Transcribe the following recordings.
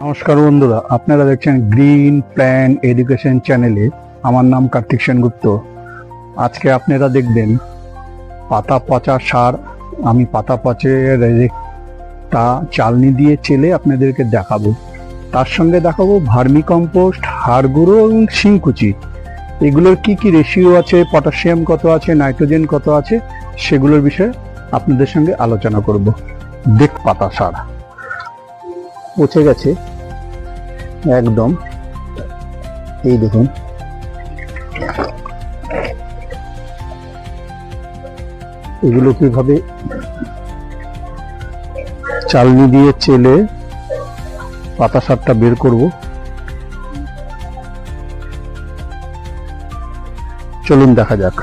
নমস্কার বন্ধুরা, আপনারা দেখছেন গ্রিন প্ল্যান এডুকেশন চ্যানেলে। আমার নাম কার্তিক সেনগুপ্ত। আজকে আপনারা দেখবেন পাতা পচা সার। আমি পাতা পচের তা চালনি দিয়ে চেলে আপনাদেরকে দেখাবো। তার সঙ্গে দেখাবো ভার্মি কম্পোস্ট, হাড় গুঁড়ো এবং শিংকুচি। এগুলোর কি কি রেশিও আছে, পটাশিয়াম কত আছে, নাইট্রোজেন কত আছে, সেগুলোর বিষয়ে আপনাদের সঙ্গে আলোচনা করব। দেখ, পাতা সার পচে গেছে একদম। এই দেখুন, এগুলো কিভাবে চালনি দিয়ে চেলে পাতা সারটা বের করব, চলুন দেখা যাক।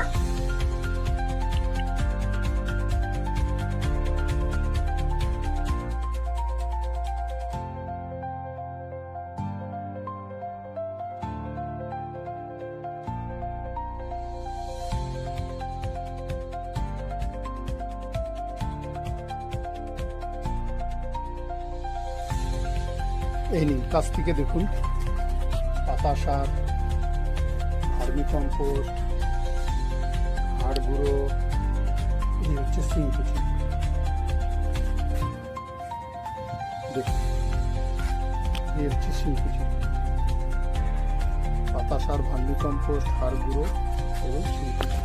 এই নিন, কাছ থেকে দেখুন, পাতা সার, ভার্মি কম্পোস্ট, হাড় গুঁড়ো, এই হচ্ছে শিংকুচি। দেখুন, এই হচ্ছে শিংকুচি। পাতা সার, ভার্মি কম্পোস্ট, হাড় গুঁড়ো এবং শিংকুচি।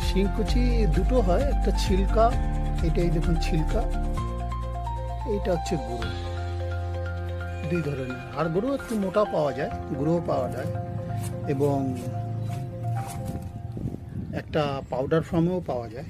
শিংকুচি দুটো হয়, একটা ছিলকা, এটাই দেখুন ছিলকা, এইটা হচ্ছে গুঁড়ো। দুই ধরনের। আর গুঁড়ো একটু মোটা পাওয়া যায়, গুঁড়ো পাওয়া যায়, এবং একটা পাউডার ফর্মেও পাওয়া যায়।